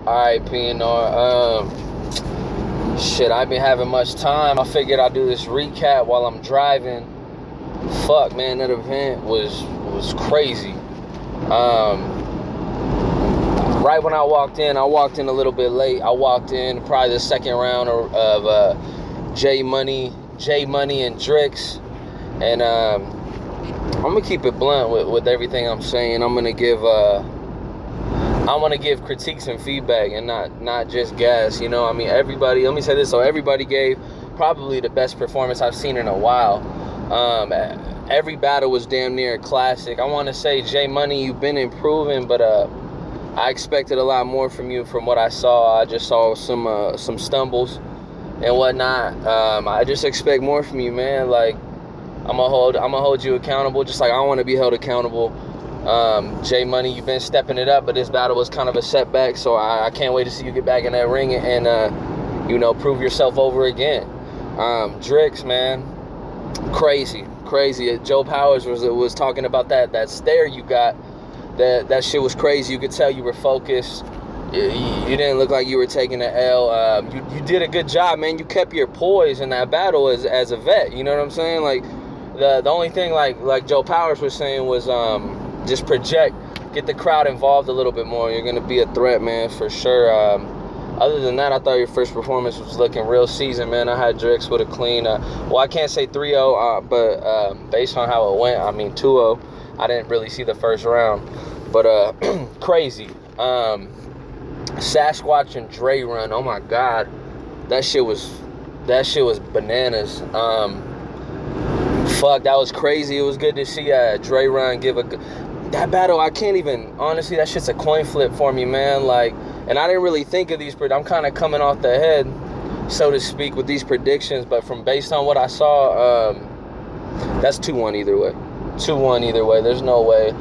Alright, PNR. Shit, I ain't been having much time. I figured I'd do this recap while I'm driving. Fuck, man, that event was crazy. Right when I walked in a little bit late. I walked in probably the second round of J Money and Drix. And I'm gonna keep it blunt with everything I'm saying. I want to give critiques and feedback and not just gas. You know, I mean, everybody, let me say this. So everybody gave probably the best performance I've seen in a while. Every battle was damn near a classic. I want to say, J Money, you've been improving, but I expected a lot more from you from what I saw. I just saw some stumbles and whatnot. I just expect more from you, man. Like, I'm gonna hold you accountable, just like I want to be held accountable. J Money, you've been stepping it up, but this battle was kind of a setback, so I can't wait to see you get back in that ring and prove yourself over again. Drix, man, crazy. Joe Powers was talking about that stare you got. That shit was crazy. You could tell you were focused. You didn't look like you were taking an L. You did a good job, man. You kept your poise in that battle as a vet. You know what I'm saying? Like, the only thing like Joe Powers was saying was just project, get the crowd involved a little bit more. You're gonna be a threat, man, for sure. Other than that, I thought your first performance was looking real seasoned, man. I had Drix with a clean, I can't say 3-0, but based on how it went, I mean 2-0. I didn't really see the first round, but crazy. Sasquatch and Dre run, oh my God, that shit was bananas. Fuck, that was crazy. It was good to see Dre run give that battle. I can't even, honestly, that shit's a coin flip for me, man. Like, and I didn't really think of these, I'm kind of coming off the head, so to speak, with these predictions, but based on what I saw, that's 2-1 either way. 2-1 either way. There's no way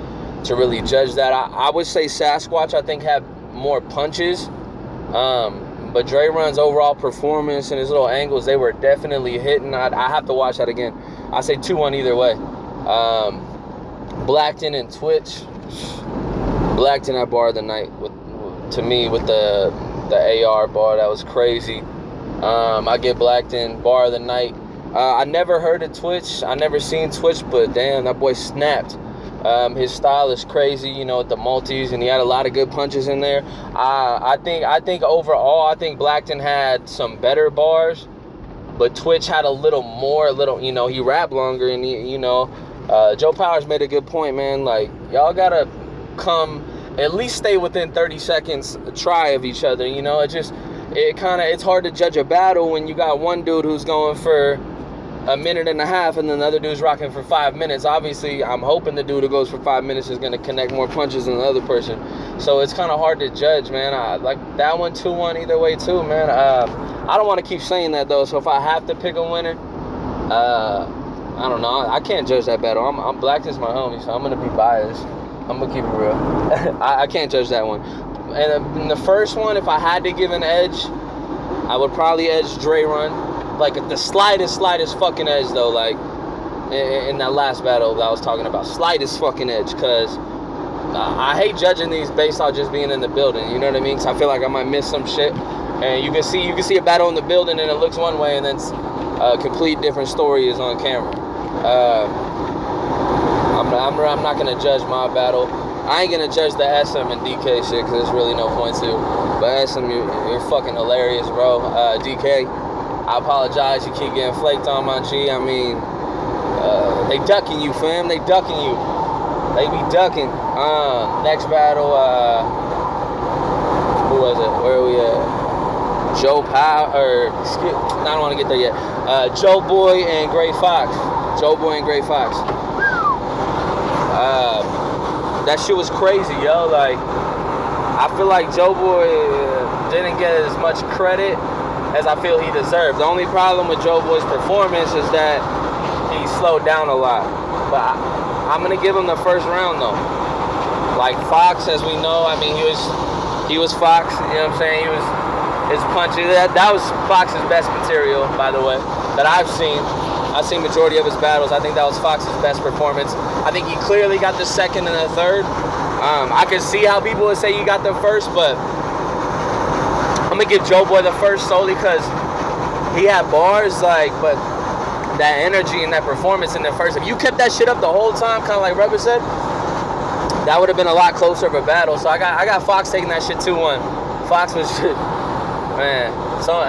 to really judge that. I would say Sasquatch, I think, had more punches, but Dre Run's overall performance and his little angles, they were definitely hitting. I have to watch that again. I say 2-1 either way. Blackton and Twitch. Blackton had bar of the night with the AR bar. That was crazy. I get Blackton bar of the night. I never heard of Twitch. I never seen Twitch, but damn, that boy snapped. His style is crazy, you know, with the multis, and he had a lot of good punches in there. I think overall, I think Blackton had some better bars, but Twitch had a little more, you know, he rapped longer, and Joe Powers made a good point, man. Like, y'all gotta at least stay within 30 seconds try of each other, you know. It's hard to judge a battle when you got one dude who's going for a minute and a half and then the other dude's rocking for 5 minutes. Obviously, I'm hoping the dude who goes for 5 minutes is going to connect more punches than the other person. So it's kind of hard to judge, man. I like that one 2-1 either way too, man. I don't want to keep saying that though. So if I have to pick a winner, I don't know. I can't judge that battle. I'm Blackton's my homie, so I'm going to be biased. I'm going to keep it real. I can't judge that one. And in the first one, if I had to give an edge, I would probably edge Dre Run. Like, the slightest fucking edge, though, like, in that last battle that I was talking about. Slightest fucking edge, because I hate judging these based on just being in the building, you know what I mean? Because I feel like I might miss some shit. And you can see a battle in the building, and it looks one way, and then a complete different story is on camera. I'm not going to judge my battle. I ain't going to judge the SM and DK shit, because there's really no point to. But SM, you're fucking hilarious, bro. DK, I apologize. You keep getting flaked on, my G. I mean, they ducking you, fam. They ducking you. They be ducking. Next battle, who was it? Where are we at? Joe Powers, I don't want to get there yet. Joe Boy and Gray Fox. That shit was crazy, yo. Like, I feel like Joe Boy didn't get as much credit as I feel he deserved. The only problem with Joe Boy's performance is that he slowed down a lot. But I'm gonna give him the first round though. Like Fox, as we know, I mean, he was Fox. You know what I'm saying? His punches. That was Fox's best material, by the way, that I've seen. I've seen majority of his battles. I think that was Fox's best performance. I think he clearly got the second and the third. I could see how people would say he got the first, but I'm gonna give Joe Boy the first solely because he had bars, like, but that energy and that performance in the first, if you kept that shit up the whole time, kind of like Rubber said, that would have been a lot closer of a battle. So I got Fox taking that shit 2-1. Fox was shit, man. So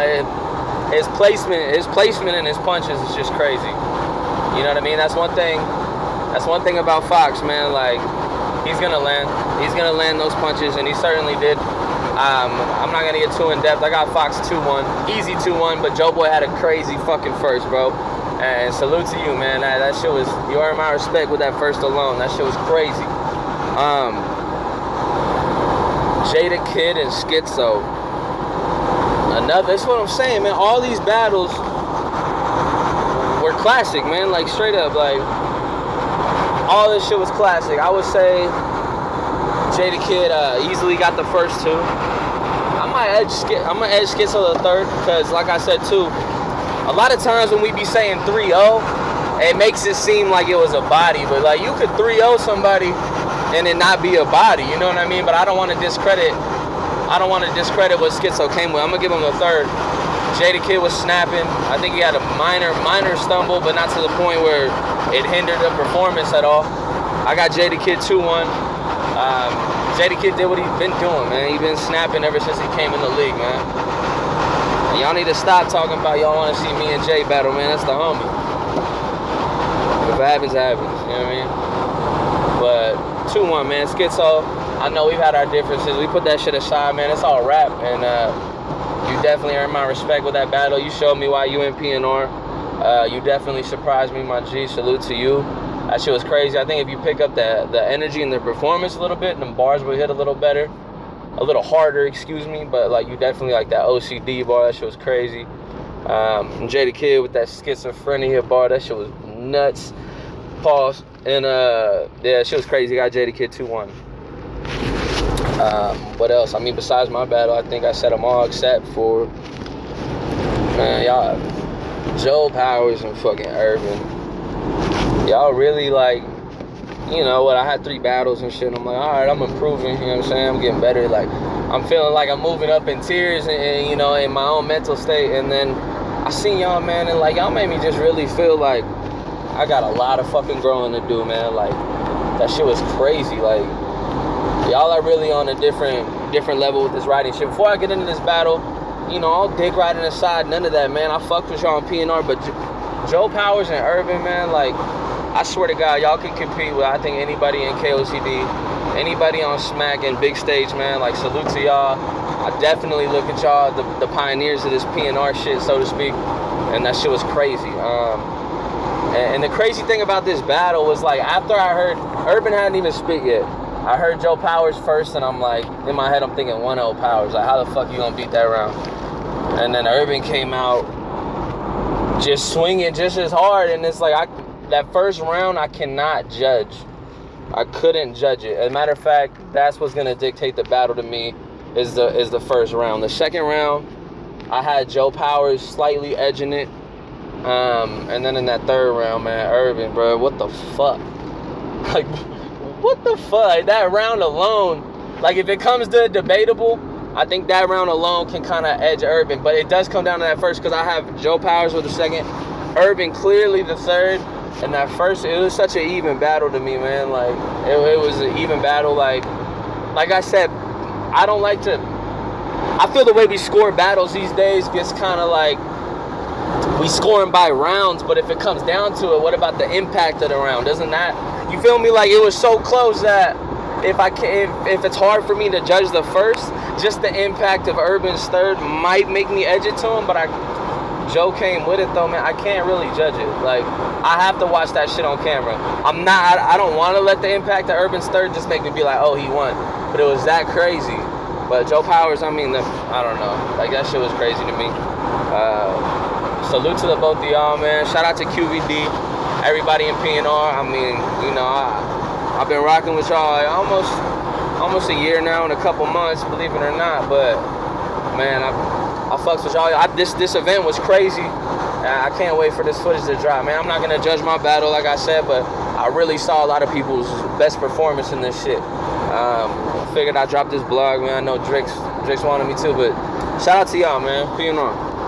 his placement and his punches is just crazy. You know what I mean? That's one thing about Fox, man. Like, he's gonna land those punches, and he certainly did. I'm not gonna get too in depth. I got Fox 2-1, easy 2-1, but Joe Boy had a crazy fucking first, bro. And salute to you, man. That shit was, you earned my respect with that first alone. That shit was crazy. Jada Kid and Schizo. That's what I'm saying, man. All these battles were classic, man. Like, straight up, like, all this shit was classic. I would say Jada Kid easily got the first two. I'm gonna edge Schizo the third, because like I said too, a lot of times when we be saying 3-0, it makes it seem like it was a body, but like, you could 3-0 somebody and it not be a body, you know what I mean? But I don't want to discredit what Schizo came with. I'm gonna give him the third. Jada Kid was snapping. I think he had a minor stumble, but not to the point where it hindered the performance at all. I got Jada Kid 2-1. Jada Kid did what he's been doing, man. He's been snapping ever since he came in the league, man. And y'all need to stop talking about y'all want to see me and Jay battle, man. That's the homie. If it happens, it happens. You know what I mean? But 2-1, man. Schizo, I know we've had our differences. We put that shit aside, man. It's all rap. And you definitely earned my respect with that battle. You showed me why you in PNR. You definitely surprised me, my G. Salute to you. That shit was crazy. I think if you pick up the energy and the performance a little bit, them bars will hit a little better. A little harder, excuse me. But, like, you definitely like that OCD bar. That shit was crazy. And Jada Kid with that schizophrenia bar. That shit was nuts. Pause. And, yeah, that shit was crazy. Got Jada Kid 2-1. What else? I mean, besides my battle, I think I said them all except for, man, y'all, Joe Powers and fucking Urban. Y'all really, like, you know what, I had 3 battles and shit, and I'm like, alright, I'm improving, you know what I'm saying, I'm getting better, like, I'm feeling like I'm moving up in tiers, and you know, in my own mental state, and then I seen y'all, man, and like, y'all made me just really feel like I got a lot of fucking growing to do, man. Like, that shit was crazy. Like, y'all are really on a different level with this riding shit. Before I get into this battle, you know, all dick riding aside, none of that, man. I fucked with y'all on PNR, but Joe Powers and Urban, man, like, I swear to God, y'all can compete with, I think, anybody in KOCD, anybody on Smack and Big Stage, man. Like, salute to y'all. I definitely look at y'all, the pioneers of this PNR shit, so to speak, and that shit was crazy. And the crazy thing about this battle was, like, after I heard, Urban hadn't even spit yet. I heard Joe Powers first, and I'm like, in my head, I'm thinking 1-0 Powers. Like, how the fuck you gonna beat that round? And then Urban came out just swinging just as hard, and it's like, that first round, I cannot judge. I couldn't judge it. As a matter of fact, that's what's gonna dictate the battle to me, is the first round. The second round, I had Joe Powers slightly edging it. And then in that third round, man, Urban, bro, what the fuck? Like, what the fuck? That round alone, like, if it comes to debatable, I think that round alone can kind of edge Urban. But it does come down to that first, because I have Joe Powers with the second, Urban clearly the third. And that first, it was such an even battle to me, man. Like, it was an even battle. Like I said, I don't like to, I feel the way we score battles these days gets kind of like, we scoring by rounds, but if it comes down to it, what about the impact of the round? Doesn't that, you feel me? Like, it was so close that if it's hard for me to judge the first, just the impact of Urban's third might make me edge it to him, but Joe came with it though, man. I can't really judge it. Like, I have to watch that shit on camera. I don't want to let the impact of Urban's third just make me be like, oh, he won. But it was that crazy. But Joe Powers, I mean, I don't know. Like, that shit was crazy to me. Salute to the both of y'all, man. Shout out to QVD, everybody in PNR. I mean, you know, I've been rocking with y'all like almost a year now and a couple months, believe it or not. But, man, I fucks with y'all. This event was crazy. I can't wait for this footage to drop, man. I'm not gonna judge my battle, like I said, but I really saw a lot of people's best performance in this shit. Figured I'd drop this blog, man. I know Drake's Drake's wanted me too, but shout out to y'all, man. Who you know?